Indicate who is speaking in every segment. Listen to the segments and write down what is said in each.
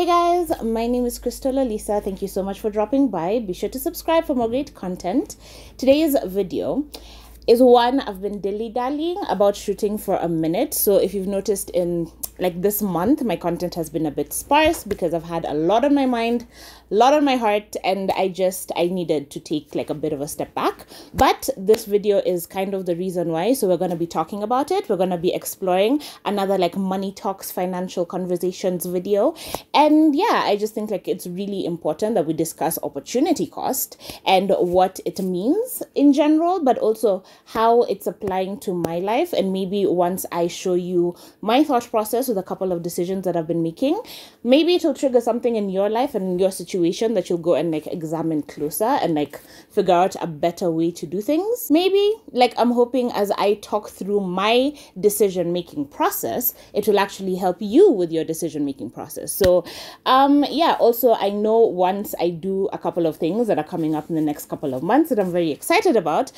Speaker 1: Hey guys, my name is Olisa. Thank you so much for dropping by. Be sure to subscribe for more great content. Today's video is one I've been dilly-dallying about shooting for a minute. So if you've noticed in like this month, my content has been a bit sparse because I've had a lot on my mind, a lot on my heart, and I needed to take like a bit of a step back. But this video is kind of the reason why. So we're going to be talking about it. We're going to be exploring another like money talks, financial conversations video. And yeah, I just think like it's really important that we discuss opportunity cost and what it means in general, but also how it's applying to my life. And maybe once I show you my thought process with a couple of decisions that I've been making, maybe it'll trigger something in your life and in your situation that you'll go and like examine closer and like figure out a better way to do things. Maybe like I'm hoping as I talk through my decision making process, it will actually help you with your decision making process. So yeah, also I know once I do a couple of things that are coming up in the next couple of months that I'm very excited about,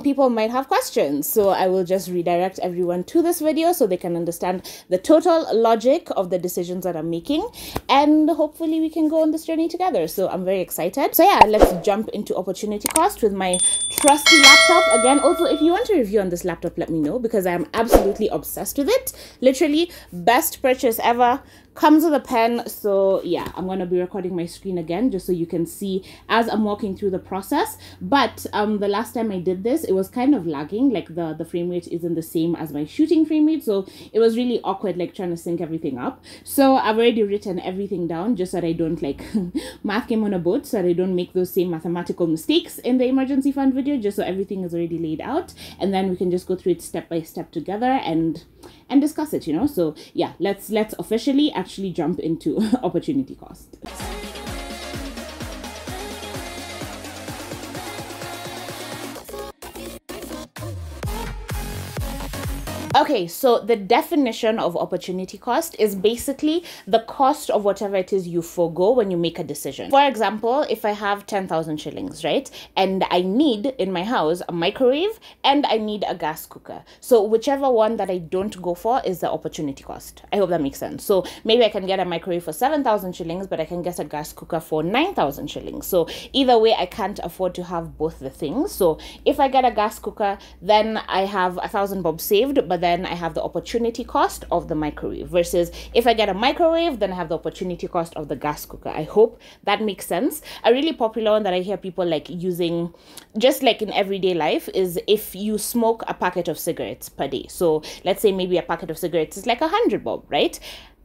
Speaker 1: people might have questions. So I will just redirect everyone to this video so they can understand the total logic of the decisions that I'm making, and hopefully we can go on this journey together. So I'm very excited. So yeah, let's jump into opportunity cost with my trusty laptop again. Also, if you want a review on this laptop, let me know because I am absolutely obsessed with it. Literally best purchase ever. Comes with a pen. So yeah, I'm going to be recording my screen again just so you can see as I'm walking through the process. But the last time I did this, it was kind of lagging, like the frame rate isn't the same as my shooting frame rate, so it was really awkward like trying to sync everything up. So I've already written everything down just so that I don't like math came on a boat, so that I don't make those same mathematical mistakes in the emergency fund video, just so everything is already laid out, and then we can just go through it step by step together and discuss it, you know. So yeah, let's officially actually jump into opportunity cost. Okay, so the definition of opportunity cost is basically the cost of whatever it is you forego when you make a decision. For example, if I have 10,000 shillings, right? And I need in my house a microwave and I need a gas cooker. So whichever one that I don't go for is the opportunity cost. I hope that makes sense. So maybe I can get a microwave for 7,000 shillings, but I can get a gas cooker for 9,000 shillings. So either way, I can't afford to have both the things. So if I get a gas cooker, then I have 1,000 bob saved, but then I have the opportunity cost of the microwave, versus if I get a microwave, then I have the opportunity cost of the gas cooker. I hope that makes sense. A really popular one that I hear people like using just like in everyday life is if you smoke a packet of cigarettes per day. So let's say maybe a packet of cigarettes is like 100 bob, right?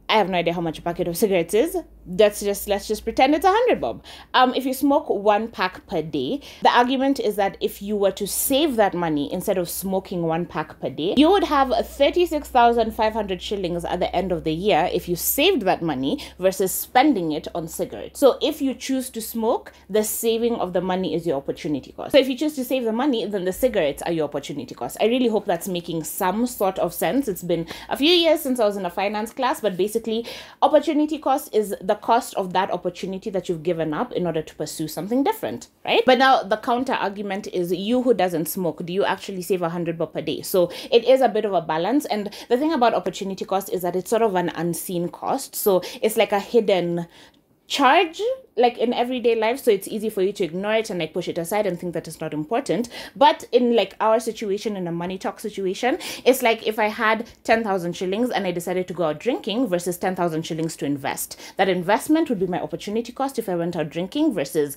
Speaker 1: I have no idea how much a packet of cigarettes is. Let's just pretend it's 100 bob. If you smoke one pack per day, the argument is that if you were to save that money instead of smoking one pack per day, you would have 36,500 shillings at the end of the year if you saved that money versus spending it on cigarettes. So if you choose to smoke, the saving of the money is your opportunity cost. So if you choose to save the money, then the cigarettes are your opportunity cost. I really hope that's making some sort of sense. It's been a few years since I was in a finance class, but basically opportunity cost is the cost of that opportunity that you've given up in order to pursue something different, right? But now the counter argument is, you who doesn't smoke, do you actually save 100 bob per day? So it is a bit of a balance. And the thing about opportunity cost is that it's sort of an unseen cost. So it's like a hidden charge like in everyday life, so it's easy for you to ignore it and like push it aside and think that it's not important. But in like our situation, in a money talk situation, it's like if I had 10,000 shillings and I decided to go out drinking versus 10,000 shillings to invest, that investment would be my opportunity cost if I went out drinking, versus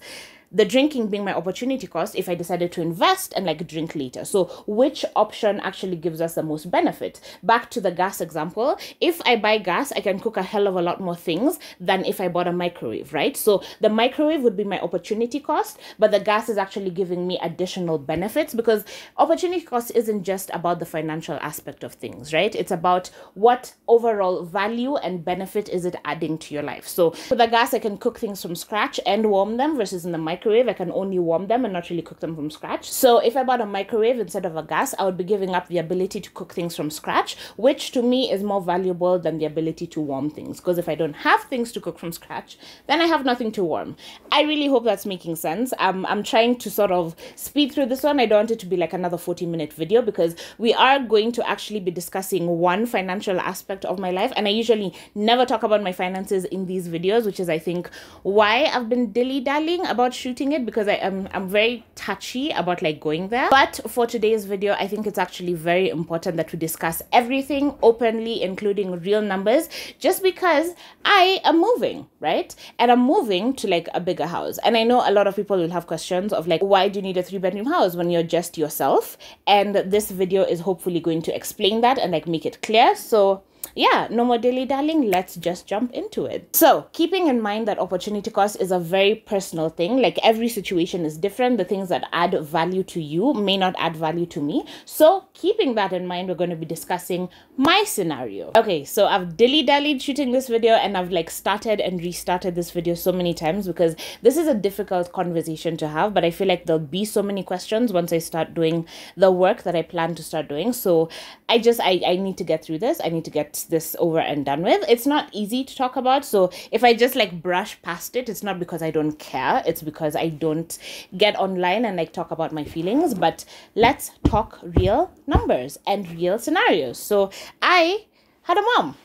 Speaker 1: the drinking being my opportunity cost if I decided to invest and like drink later. So which option actually gives us the most benefit? Back to the gas example, if I buy gas, I can cook a hell of a lot more things than if I bought a microwave, right? So the microwave would be my opportunity cost, but the gas is actually giving me additional benefits, because opportunity cost isn't just about the financial aspect of things, right? It's about what overall value and benefit is it adding to your life. So for the gas, I can cook things from scratch and warm them, versus in the microwave, microwave, I can only warm them and not really cook them from scratch. So if I bought a microwave instead of a gas, I would be giving up the ability to cook things from scratch, which to me is more valuable than the ability to warm things. Because if I don't have things to cook from scratch, then I have nothing to warm. I really hope that's making sense. I'm trying to sort of speed through this one. I don't want it to be like another 40-minute video, because we are going to actually be discussing one financial aspect of my life, and I usually never talk about my finances in these videos, which is I think why I've been dilly-dallying about shooting it, because I'm very touchy about like going there. But for today's video, I think it's actually very important that we discuss everything openly, including real numbers, just because I am moving, right? And I'm moving to like a bigger house. And I know a lot of people will have questions of like, why do you need a 3-bedroom house when you're just yourself? And this video is hopefully going to explain that and like make it clear. So yeah, no more dilly-dallying, let's just jump into it. So keeping in mind that opportunity cost is a very personal thing, like every situation is different. The things that add value to you may not add value to me. So keeping that in mind, we're going to be discussing my scenario. Okay, so I've dilly-dallied shooting this video, and I've like started and restarted this video so many times because this is a difficult conversation to have, but I feel like there'll be so many questions once I start doing the work that I plan to start doing. So I need to get through this. I need to get this over and done with. It's not easy to talk about, so if I just like brush past it, it's not because I don't care, it's because I don't get online and like talk about my feelings. But let's talk real numbers and real scenarios. So I had a mom,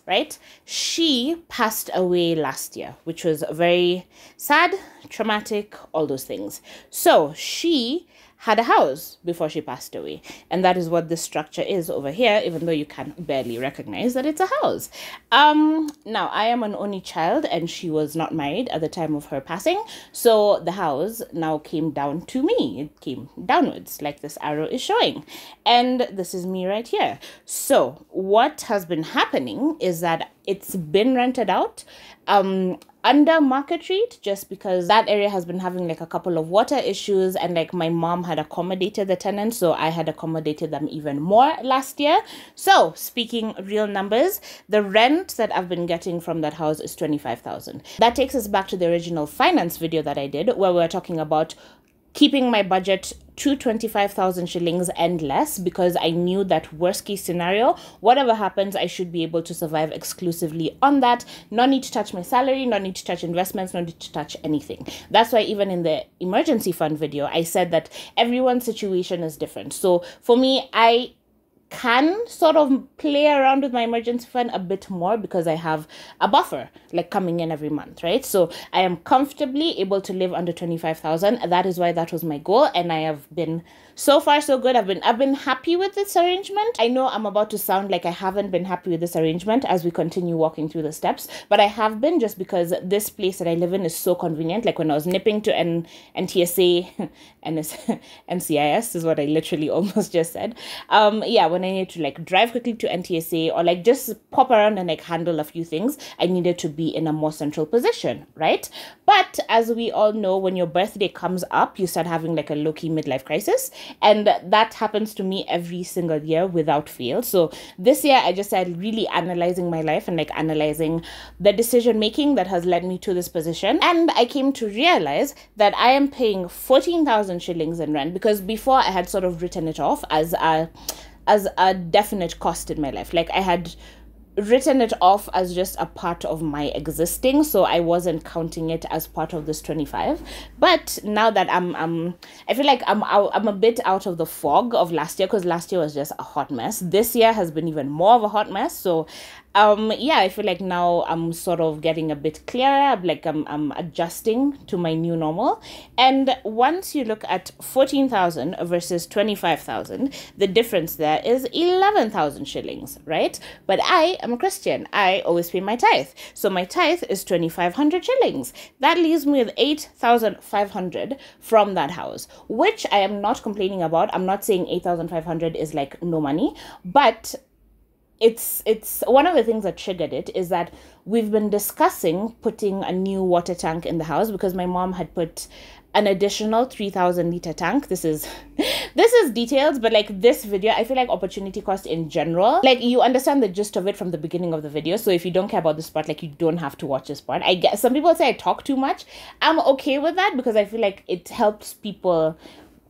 Speaker 1: right? She passed away last year, which was very sad, traumatic, all those things. So she had a house before she passed away, and that is what this structure is over here, even though you can barely recognize that it's a house. Now I am an only child, and she was not married at the time of her passing, so the house now came down to me. It came downwards like this arrow is showing, and this is me right here. So what has been happening is that it's been rented out under market rate, just because that area has been having like a couple of water issues, and like my mom had accommodated the tenants, so I had accommodated them even more last year. So speaking real numbers, the rent that I've been getting from that house is 25,000. That takes us back to the original finance video that I did, where we were talking about keeping my budget to 25,000 shillings and less, because I knew that worst case scenario, whatever happens, I should be able to survive exclusively on that. No need to touch my salary, no need to touch investments, no need to touch anything. That's why even in the emergency fund video, I said that everyone's situation is different. So for me, I can sort of play around with my emergency fund a bit more because I have a buffer like coming in every month, right? So I am comfortably able to live under 25,000. That is why that was my goal, and I have been so far so good. I've been happy with this arrangement. I know I'm about to sound like I haven't been happy with this arrangement as we continue walking through the steps, but I have been, just because this place that I live in is so convenient. Like when I was nipping to NTSA, NCIS is what I literally almost just said. Yeah, when I needed to like drive quickly to NTSA or like just pop around and like handle a few things, I needed to be in a more central position, right? But as we all know, when your birthday comes up, you start having like a low-key midlife crisis. And that happens to me every single year without fail. So this year I just started really analyzing my life and like analyzing the decision making that has led me to this position. And I came to realize that I am paying 14,000 shillings in rent, because before I had sort of written it off as a definite cost in my life. Like I had written it off as just a part of my existing, so I wasn't counting it as part of this 25. But now that I feel like I'm a bit out of the fog of last year, because last year was just a hot mess. This year has been even more of a hot mess. So yeah, I feel like now I'm sort of getting a bit clearer, like I'm adjusting to my new normal. And once you look at 14,000 versus 25,000, the difference there is 11,000 shillings, right? But I am a Christian. I always pay my tithe. So my tithe is 2,500 shillings. That leaves me with 8,500 from that house, which I am not complaining about. I'm not saying 8,500 is like no money, but it's one of the things that triggered it is that we've been discussing putting a new water tank in the house because my mom had put an additional 3,000 liter tank. This is details, but like this video, I feel like opportunity cost in general, like you understand the gist of it from the beginning of the video. So if you don't care about this part, like you don't have to watch this part. I guess some people say I talk too much. I'm okay with that because I feel like it helps people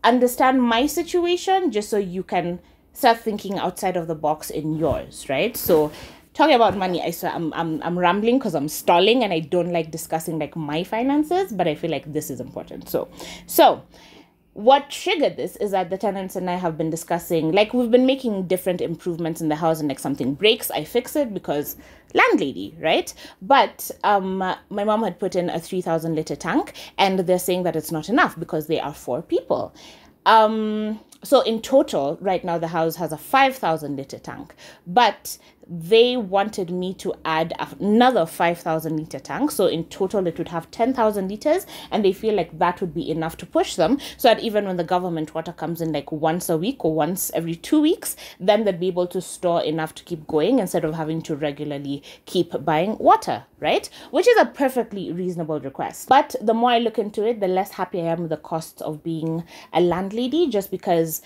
Speaker 1: understand my situation just so you can start thinking outside of the box in yours, right? So talking about money, I swear I'm rambling because I'm stalling and I don't like discussing like my finances, but I feel like this is important. So what triggered this is that the tenants and I have been discussing, like we've been making different improvements in the house, and like something breaks, I fix it because landlady, right? But my mom had put in a 3,000 liter tank, and they're saying that it's not enough because they are 4 people. So in total, right now the house has a 5,000 liter tank, but they wanted me to add another 5,000 liter tank. So in total, it would have 10,000 liters, and they feel like that would be enough to push them so that even when the government water comes in like once a week or once every 2 weeks, then they'd be able to store enough to keep going instead of having to regularly keep buying water, right? Which is a perfectly reasonable request. But the more I look into it, the less happy I am with the cost of being a landlady, just because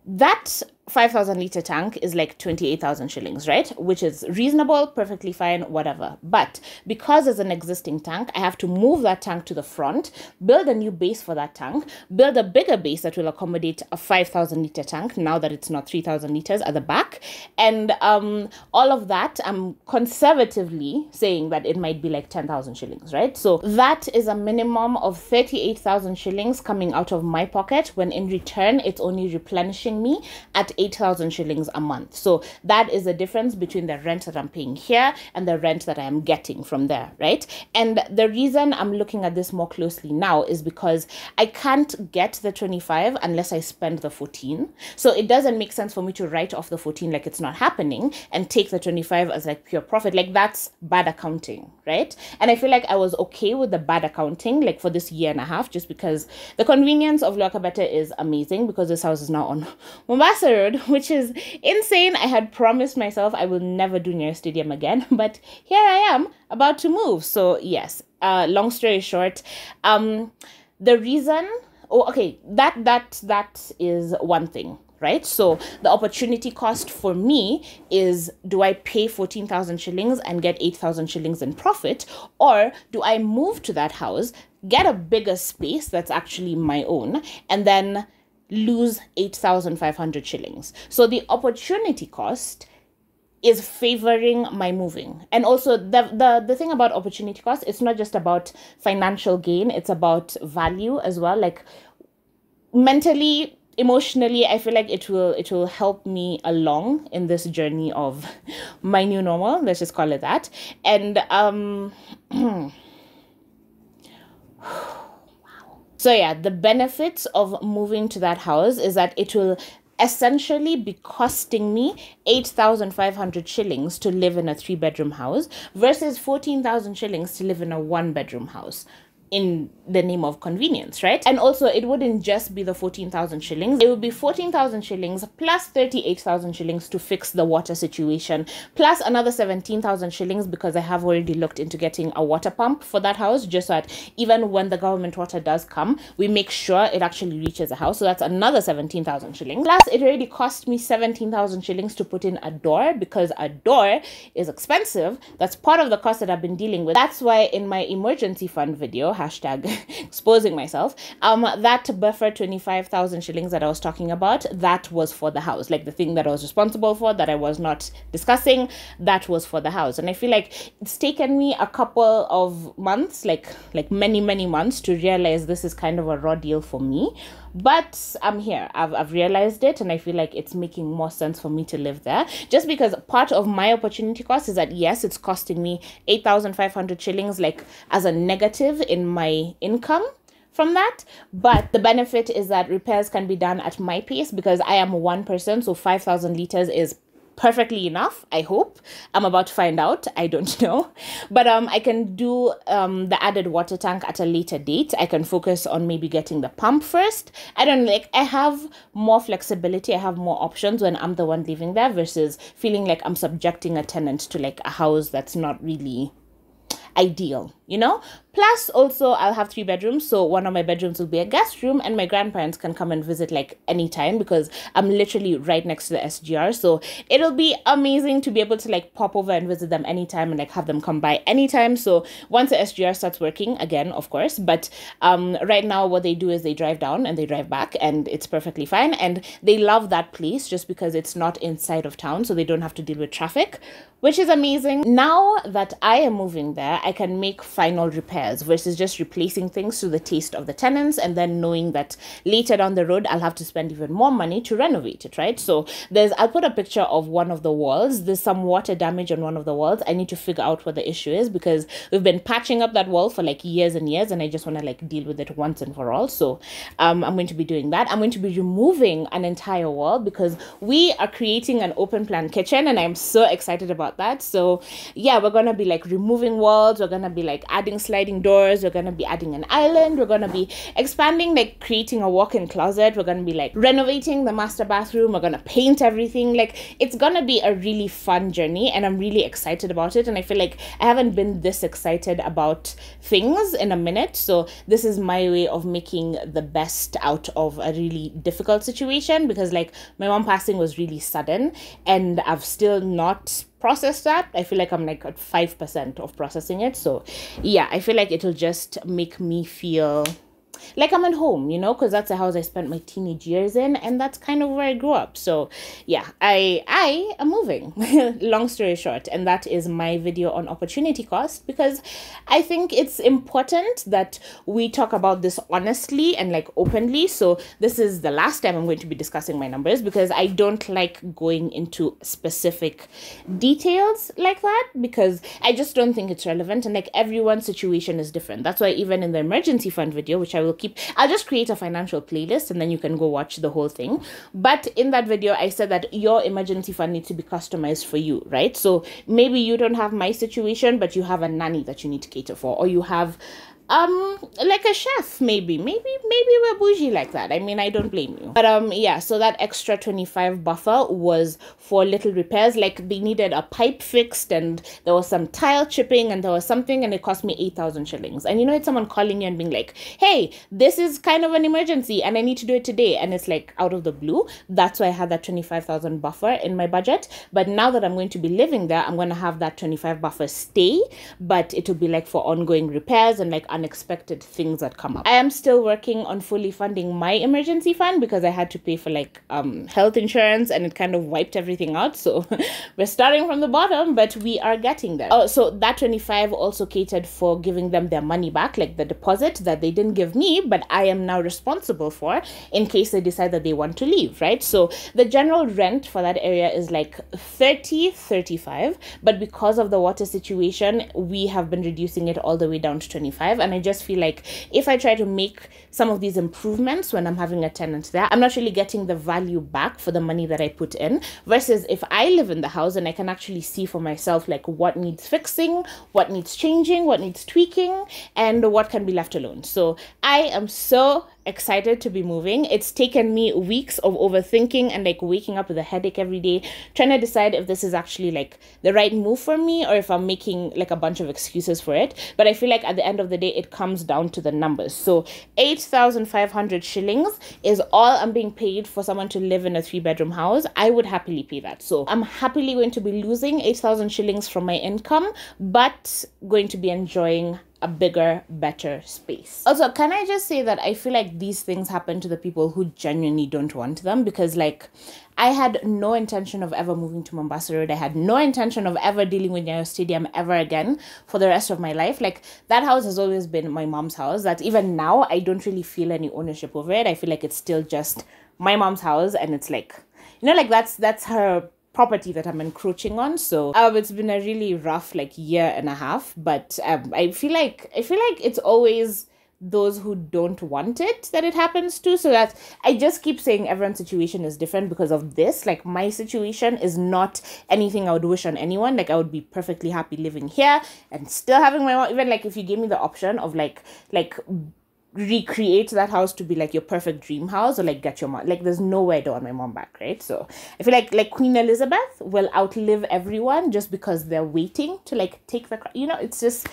Speaker 1: that 5,000 liter tank is like 28,000 shillings, right? Which is reasonable, perfectly fine, whatever. But because it's an existing tank, I have to move that tank to the front, build a new base for that tank, build a bigger base that will accommodate a 5,000 liter tank now that it's not 3,000 liters at the back. And all of that, I'm conservatively saying that it might be like 10,000 shillings, right? So that is a minimum of 38,000 shillings coming out of my pocket, when in return, it's only replenishing me at 8,000 shillings a month. So that is the difference between the rent that I'm paying here and the rent that I am getting from there, right? And the reason I'm looking at this more closely now is because I can't get the 25 unless I spend the 14. So it doesn't make sense for me to write off the 14 like it's not happening and take the 25 as like pure profit. Like that's bad accounting, right? And I feel like I was okay with the bad accounting like for this year and a half, just because the convenience of Lokabete is amazing, because this house is now on Mombasa Road, which is insane. I had promised myself I will never do near a stadium again, but here I am about to move. So yes, long story short, the reason, that is one thing, right? So the opportunity cost for me is, do I pay 14,000 shillings and get 8,000 shillings in profit, or do I move to that house, get a bigger space that's actually my own, and then lose 8,500 shillings. So the opportunity cost is favoring my moving. And also the thing about opportunity cost, it's not just about financial gain, it's about value as well. Like mentally, emotionally, I feel like it will help me along in this journey of my new normal, let's just call it that. And so yeah, the benefits of moving to that house is that it will essentially be costing me 8,500 shillings to live in a 3-bedroom house versus 14,000 shillings to live in a 1-bedroom house, in the name of convenience, right? And also it wouldn't just be the 14,000 shillings. It would be 14,000 shillings plus 38,000 shillings to fix the water situation, plus another 17,000 shillings because I have already looked into getting a water pump for that house, just so that even when the government water does come, we make sure it actually reaches the house. So that's another 17,000 shillings. Plus it already cost me 17,000 shillings to put in a door, because a door is expensive. That's part of the cost that I've been dealing with. That's why in my emergency fund video, hashtag exposing myself, that buffer 25,000 shillings that I was talking about, that was for the house. Like the thing that I was responsible for that I was not discussing, that was for the house. And I feel like it's taken me a couple of months, like many months, to realize this is kind of a raw deal for me. But I'm here. I've realized it, and I feel like it's making more sense for me to live there, just because part of my opportunity cost is that yes, it's costing me 8,500 shillings like as a negative in my income from that, but the benefit is that repairs can be done at my pace because I am one person, so 5,000 liters is perfectly enough, I hope. I'm about to find out. I don't know. But I can do the added water tank at a later date. I can focus on maybe getting the pump first. I don't like, I have more flexibility. I have more options when I'm the one living there versus feeling like I'm subjecting a tenant to like a house that's not really ideal, you know? Plus, also, I'll have 3 bedrooms. So one of my bedrooms will be a guest room and my grandparents can come and visit like anytime because I'm literally right next to the SGR. So it'll be amazing to be able to like pop over and visit them anytime and like have them come by anytime. So once the SGR starts working again, of course, but right now what they do is they drive down and they drive back and it's perfectly fine. And they love that place just because it's not inside of town. So they don't have to deal with traffic, which is amazing. Now that I am moving there, I can make final repairs versus just replacing things to the taste of the tenants and then knowing that later down the road I'll have to spend even more money to renovate it, right? So I'll put a picture of one of the walls. There's some water damage on one of the walls. I need to figure out what the issue is because we've been patching up that wall for like years and years and I just want to like deal with it once and for all. So I'm going to be doing that. I'm going to be removing an entire wall because we are creating an open plan kitchen and I'm so excited about that. So yeah, we're going to be like removing walls. We're going to be like adding sliding doors. We're going to be adding an island. We're going to be expanding, like creating a walk-in closet. We're going to be like renovating the master bathroom. We're going to paint everything. Like it's going to be a really fun journey and I'm really excited about it. And I feel like I haven't been this excited about things in a minute. So this is my way of making the best out of a really difficult situation because like my mom passing was really sudden and I've still not process that. I feel like I'm like at 5% of processing it. So yeah, I feel like it'll just make me feel like I'm at home, you know, because that's the house I spent my teenage years in and that's kind of where I grew up. So yeah, I am moving. Long story short, and that is my video on opportunity cost because I think it's important that we talk about this honestly and like openly. So this is the last time I'm going to be discussing my numbers because I don't like going into specific details like that because I just don't think it's relevant and like everyone's situation is different. That's why even in the emergency fund video, which I will keep, I'll just create a financial playlist and then you can go watch the whole thing. But in that video, I said that your emergency fund needs to be customized for you, right? So maybe you don't have my situation, but you have a nanny that you need to cater for, or you have like a chef, maybe we're bougie like that. I mean, I don't blame you. But yeah, so that extra 25 buffer was for little repairs. Like they needed a pipe fixed and there was some tile chipping and there was something and it cost me 8,000 shillings. And you know, it's someone calling you and being like, hey, this is kind of an emergency and I need to do it today. And it's like out of the blue. That's why I had that 25,000 buffer in my budget. But now that I'm going to be living there, I'm going to have that 25 buffer stay, but it will be like for ongoing repairs and like unexpected things that come up. I am still working on fully funding my emergency fund because I had to pay for like health insurance and it kind of wiped everything out. So we're starting from the bottom, but we are getting there. Oh, so that 25 also catered for giving them their money back, like the deposit that they didn't give me, but I am now responsible for in case they decide that they want to leave, right? So the general rent for that area is like 35, but because of the water situation, we have been reducing it all the way down to 25. And I just feel like if I try to make some of these improvements when I'm having a tenant there, I'm not really getting the value back for the money that I put in, versus if I live in the house and I can actually see for myself like what needs fixing, what needs changing, what needs tweaking, and what can be left alone. So I am so excited to be moving. It's taken me weeks of overthinking and like waking up with a headache every day, trying to decide if this is actually like the right move for me or if I'm making like a bunch of excuses for it. But I feel like at the end of the day, it comes down to the numbers. So 8,500 shillings is all I'm being paid for someone to live in a 3-bedroom house. I would happily pay that. So I'm happily going to be losing 8,000 shillings from my income, but going to be enjoying a bigger, better space. Also, can I just say that I feel like these things happen to the people who genuinely don't want them, because like I had no intention of ever moving to Mombasa Road. I had no intention of ever dealing with Nyayo Stadium ever again for the rest of my life. Like that house has always been my mom's house. That even now I don't really feel any ownership over it. I feel like it's still just my mom's house, and it's like, you know, like that's her property that I'm encroaching on. So it's been a really rough like year and a half, but I feel like it's always those who don't want it that it happens to. So that I just keep saying everyone's situation is different because of this. Like, my situation is not anything I would wish on anyone. Like, I would be perfectly happy living here and still having my mom. Even like if you gave me the option of like recreate that house to be like your perfect dream house, or like get your mom, like there's no way I don't want my mom back, right? So I feel like Queen Elizabeth will outlive everyone just because they're waiting to like take the, it's just.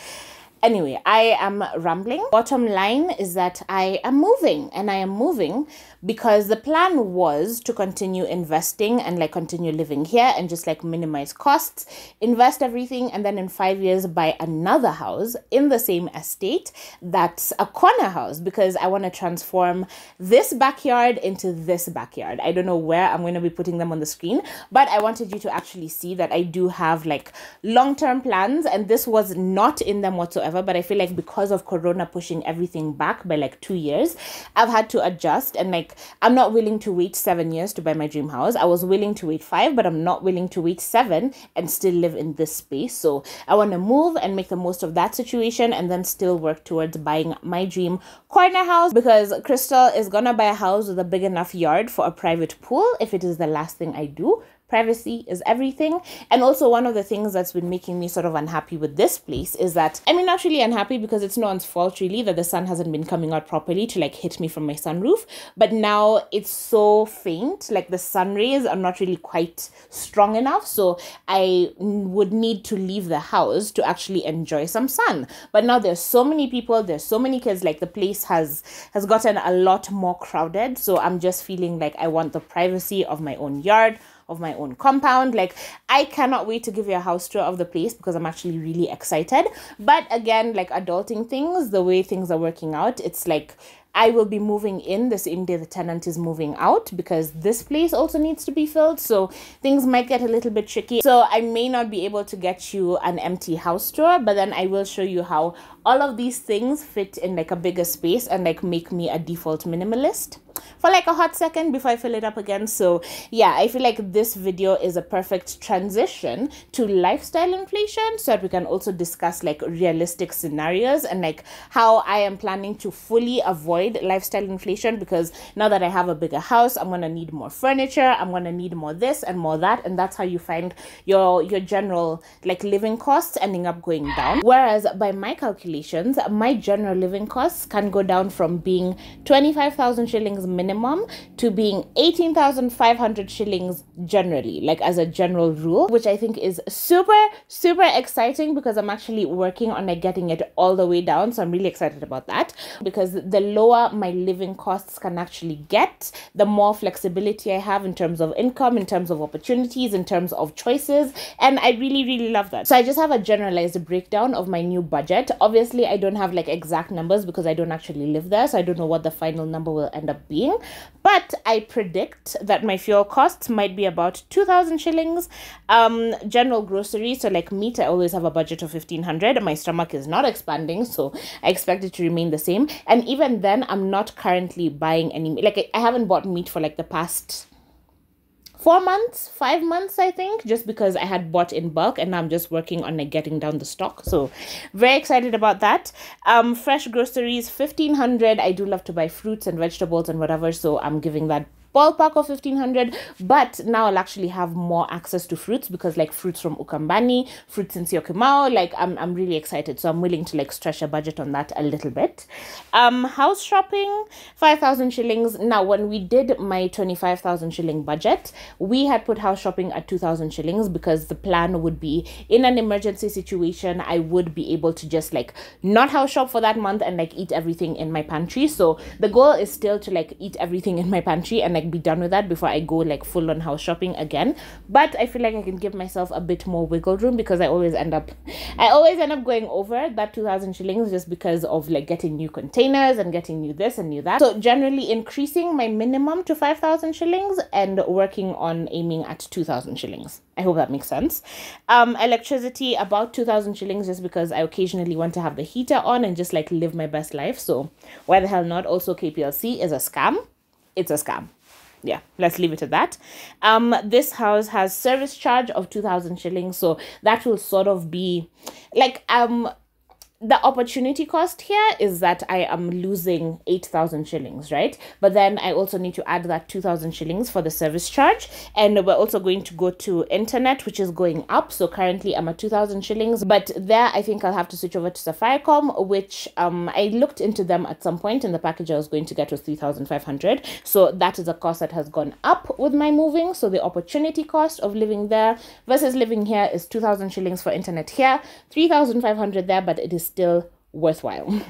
Speaker 1: Anyway, I am rambling. Bottom line is that I am moving, and I am moving because the plan was to continue investing and like continue living here and just like minimize costs, invest everything, and then in 5 years buy another house in the same estate that's a corner house, because I want to transform this backyard into this backyard. I don't know where I'm going to be putting them on the screen, but I wanted you to actually see that I do have like long-term plans, and this was not in them whatsoever. But I feel like because of Corona pushing everything back by like 2 years, I've had to adjust, and like I'm not willing to wait 7 years to buy my dream house. I was willing to wait 5, but I'm not willing to wait 7 and still live in this space. So I want to move and make the most of that situation, and then still work towards buying my dream corner house, because Crystal is gonna buy a house with a big enough yard for a private pool if it is the last thing I do. Privacy is everything. And also, one of the things that's been making me sort of unhappy with this place is that, I mean, not really unhappy because it's no one's fault really that the sun hasn't been coming out properly to like hit me from my sunroof, but now it's so faint, like the sun rays are not really quite strong enough, so I would need to leave the house to actually enjoy some sun. But now there's so many people, there's so many kids, like the place has gotten a lot more crowded, so I'm just feeling like I want the privacy of my own yard, of my own compound. Like, I cannot wait to give you a house tour of the place because I'm actually really excited. But again, like adulting things, the way things are working out, it's like I will be moving in the same day the tenant is moving out, because this place also needs to be filled. So things might get a little bit tricky. So I may not be able to get you an empty house tour, but then I will show you how all of these things fit in like a bigger space and like make me a default minimalist for like a hot second before I fill it up again. So yeah, I feel like this video is a perfect transition to lifestyle inflation, so that we can also discuss like realistic scenarios and like how I am planning to fully avoid lifestyle inflation, because now that I have a bigger house, I'm going to need more furniture, I'm going to need more this and more that, and that's how you find your general like living costs ending up going down. Whereas by my calculations, my general living costs can go down from being 25,000 shillings minimum to being 18,500 shillings generally, like as a general rule, which I think is super exciting, because I'm actually working on like getting it all the way down. So I'm really excited about that, because the lower my living costs can actually get, the more flexibility I have in terms of income, in terms of opportunities, in terms of choices, and I really love that. So I just have a generalized breakdown of my new budget. Obviously I don't have like exact numbers because I don't actually live there, so I don't know what the final number will end up being, but I predict that my fuel costs might be about 2,000 shillings. General groceries, so like meat, I always have a budget of 1,500. My stomach is not expanding, so I expect it to remain the same. And even then, I'm not currently buying any, like I haven't bought meat for like the past 4 months, 5 months, I think, just because I had bought in bulk, and now I'm just working on like getting down the stock. So very excited about that. Fresh groceries, 1,500. I do love to buy fruits and vegetables and whatever, so I'm giving that ballpark of 1,500, but now I'll actually have more access to fruits, because like fruits from Ukambani, fruits in Syokimau, like I'm really excited, so I'm willing to like stretch a budget on that a little bit. House shopping, 5,000 shillings. Now when we did my 25,000 shilling budget, we had put house shopping at 2,000 shillings, because the plan would be in an emergency situation I would be able to just like not house shop for that month and like eat everything in my pantry. So the goal is still to like eat everything in my pantry and like be done with that before I go like full on house shopping again. But I feel like I can give myself a bit more wiggle room, because I always end up going over that 2,000 shillings just because of like getting new containers and getting new this and new that. So generally increasing my minimum to 5,000 shillings and working on aiming at 2,000 shillings. I hope that makes sense. Electricity, about 2,000 shillings, just because I occasionally want to have the heater on and just like live my best life. So why the hell not? Also, KPLC is a scam. It's a scam. Yeah, let's leave it at that. This house has service charge of 2,000 shillings, so that will sort of be like the opportunity cost here is that I am losing 8,000 shillings, right? But then I also need to add that 2,000 shillings for the service charge. And we're also going to go to internet, which is going up. So currently I'm at 2,000 shillings, but there I think I'll have to switch over to Safaricom, which I looked into them at some point, and the package I was going to get was 3,500. So that is a cost that has gone up with my moving. So the opportunity cost of living there versus living here is 2,000 shillings for internet here, 3,500 there, but it is still worthwhile.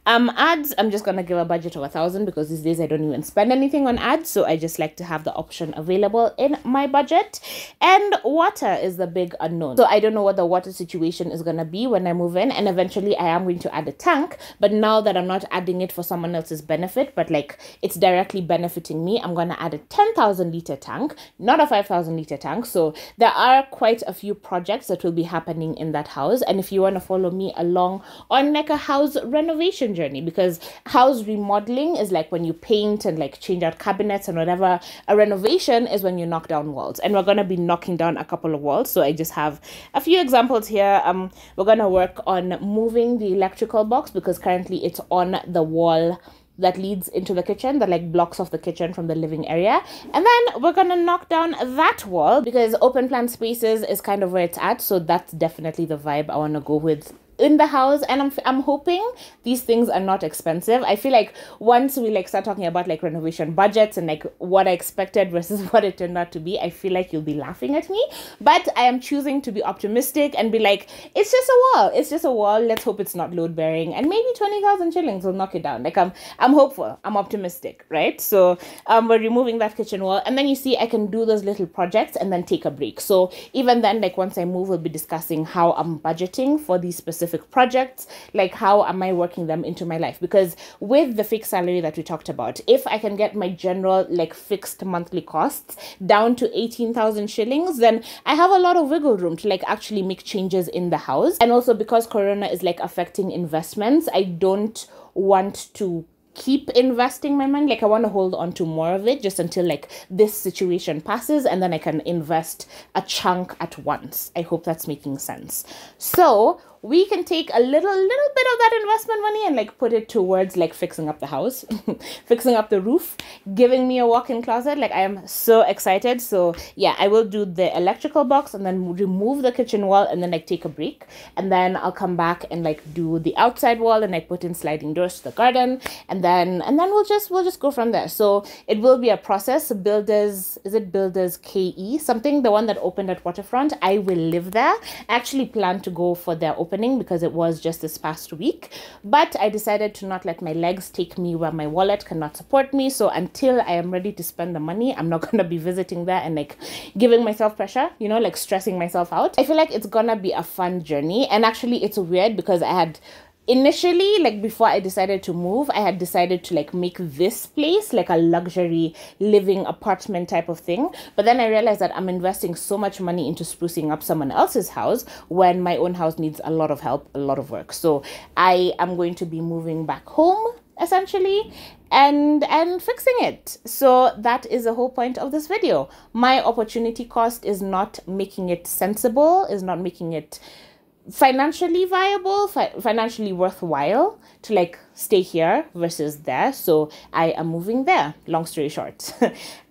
Speaker 1: Ads, I'm just gonna give a budget of 1,000 because these days I don't even spend anything on ads, so I just like to have the option available in my budget. And water is the big unknown, so I don't know what the water situation is gonna be when I move in, and eventually I am going to add a tank. But now that I'm not adding it for someone else's benefit, but like it's directly benefiting me, I'm gonna add a 10,000 liter tank, not a 5,000 liter tank. So there are quite a few projects that will be happening in that house, and if you want to follow me along on like a house renovation journey, because house remodeling is like when you paint and like change out cabinets and whatever. A renovation is when you knock down walls, and we're going to be knocking down a couple of walls. So I just have a few examples here. We're going to work on moving the electrical box because currently it's on the wall that leads into the kitchen, that like blocks off the kitchen from the living area. And then we're gonna knock down that wall because open plan spaces is kind of where it's at. So that's definitely the vibe I want to go with in the house. And I'm hoping these things are not expensive. I feel like once we like start talking about like renovation budgets and like what I expected versus what it turned out to be, I feel like you'll be laughing at me. But I am choosing to be optimistic and be like, it's just a wall, it's just a wall, let's hope it's not load bearing, and maybe 20,000 shillings will knock it down. Like I'm hopeful, I'm optimistic, right? So we're removing that kitchen wall, and then you see I can do those little projects and then take a break. So even then, like once I move, we'll be discussing how I'm budgeting for these specific projects, like how am I working them into my life. Because with the fixed salary that we talked about, if I can get my general like fixed monthly costs down to 18,000 shillings, then I have a lot of wiggle room to like actually make changes in the house. And also because corona is like affecting investments, I don't want to keep investing my money. Like I want to hold on to more of it just until like this situation passes, and then I can invest a chunk at once. I hope that's making sense. So we can take a little bit of that investment money and like put it towards like fixing up the house, fixing up the roof, giving me a walk-in closet. Like I am so excited. So yeah, I will do the electrical box and then remove the kitchen wall and then like take a break, and then I'll come back and like do the outside wall and like put in sliding doors to the garden, and then we'll just go from there. So it will be a process. Builders, is it Builders KE something, the one that opened at Waterfront? I will live there. I actually plan to go for their opening because it was just this past week, but I decided to not let my legs take me where my wallet cannot support me. So until I am ready to spend the money, I'm not gonna be visiting there and like giving myself pressure, you know, like stressing myself out. I feel like it's gonna be a fun journey. And actually it's weird because I had initially, like before I decided to move, I had decided to like make this place like a luxury living apartment type of thing. But then I realized that I'm investing so much money into sprucing up someone else's house when my own house needs a lot of help, a lot of work. So I am going to be moving back home essentially and fixing it. So that is the whole point of this video. My opportunity cost is not making it sensible, is not making it financially viable, financially worthwhile to like stay here versus there. So I am moving there, long story short.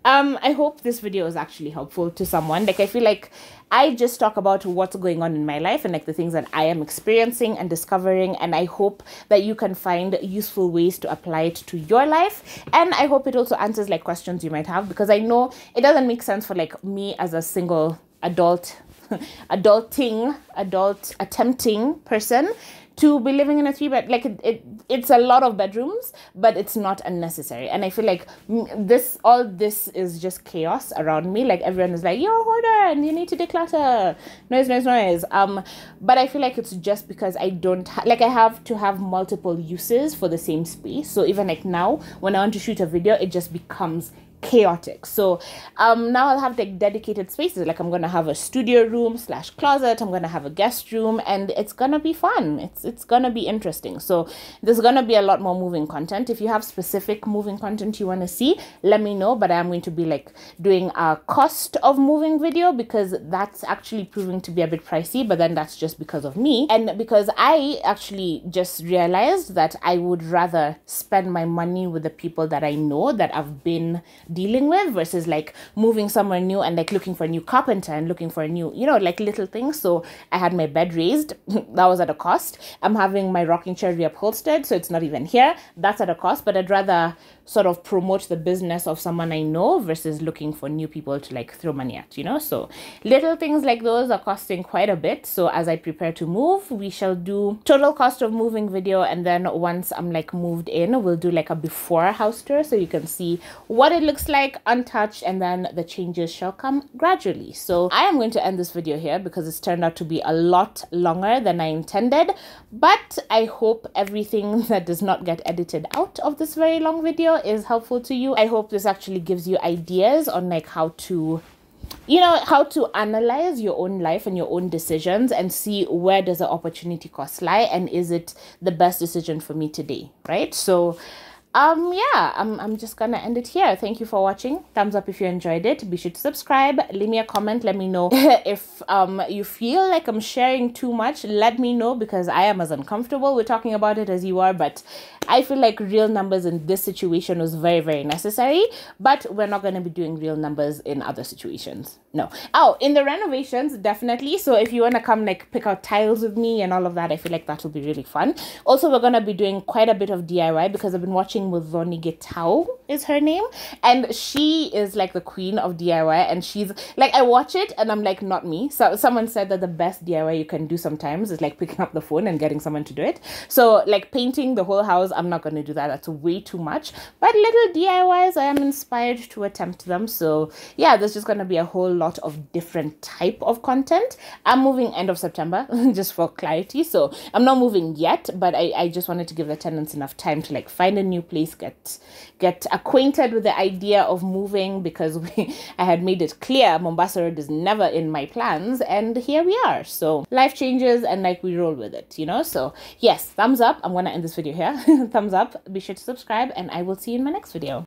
Speaker 1: I hope this video is actually helpful to someone. Like I feel like I just talk about what's going on in my life and like the things that I am experiencing and discovering, and I hope that you can find useful ways to apply it to your life. And I hope it also answers like questions you might have, because I know it doesn't make sense for like me as a single attempting person to be living in a 3-bed. Like it's a lot of bedrooms, but it's not unnecessary. And I feel like all this is just chaos around me. Like everyone is like, you're a hoarder and you need to declutter, noise. But I feel like it's just because I don't I have to have multiple uses for the same space. So even like now when I want to shoot a video, it just becomes chaotic. So now I'll have like dedicated spaces. Like I'm gonna have a studio room slash closet, I'm gonna have a guest room, and it's gonna be fun. It's gonna be interesting. So there's gonna be a lot more moving content. If you have specific moving content you want to see, let me know. But I'm going to be like doing a cost of moving video, because that's actually proving to be a bit pricey, but then that's just because of me, and because I actually just realized that I would rather spend my money with the people that I know, that I've been dealing with, versus like moving somewhere new and like looking for a new carpenter and looking for a new, you know, like little things. So I had my bed raised. That was at a cost. I'm having my rocking chair reupholstered, so it's not even here. That's at a cost. But I'd rather sort of promote the business of someone I know versus looking for new people to like throw money at, you know. So little things like those are costing quite a bit. So as I prepare to move, we shall do total cost of moving video, and then once I'm like moved in, we'll do like a before house tour so you can see what it looks like untouched, and then the changes shall come gradually. So I am going to end this video here because it's turned out to be a lot longer than I intended, but I hope everything that does not get edited out of this very long video is helpful to you. I hope this actually gives you ideas on like how to, you know, how to analyze your own life and your own decisions and see where does the opportunity cost lie, and is it the best decision for me today, right? So yeah, I'm just gonna end it here. Thank you for watching. Thumbs up if you enjoyed it. Be sure to subscribe. Leave me a comment. Let me know if you feel like I'm sharing too much. Let me know, because I am as uncomfortable with talking about it as you are, but I feel like real numbers in this situation was very, very necessary. But we're not going to be doing real numbers in other situations. No. Oh, in the renovations, definitely. So if you want to come like pick out tiles with me and all of that, I feel like that will be really fun. Also, we're going to be doing quite a bit of DIY, because I've been watching with Voni Getau is her name, and she is like the queen of DIY, and she's like, I watch it and I'm like, not me. So someone said that the best DIY you can do sometimes is like picking up the phone and getting someone to do it. So like painting the whole house, I'm not going to do that. That's way too much. But little DIYs, I am inspired to attempt them. So yeah, there's just going to be a whole lot of different type of content. I'm moving end of September, just for clarity. So I'm not moving yet, but I just wanted to give the tenants enough time to like find a new place, get acquainted with the idea of moving, because I had made it clear Mombasa Road is never in my plans, and here we are. So life changes and like we roll with it, you know. So yes, thumbs up. I'm gonna end this video here. Thumbs up. Be sure to subscribe, and I will see you in my next video.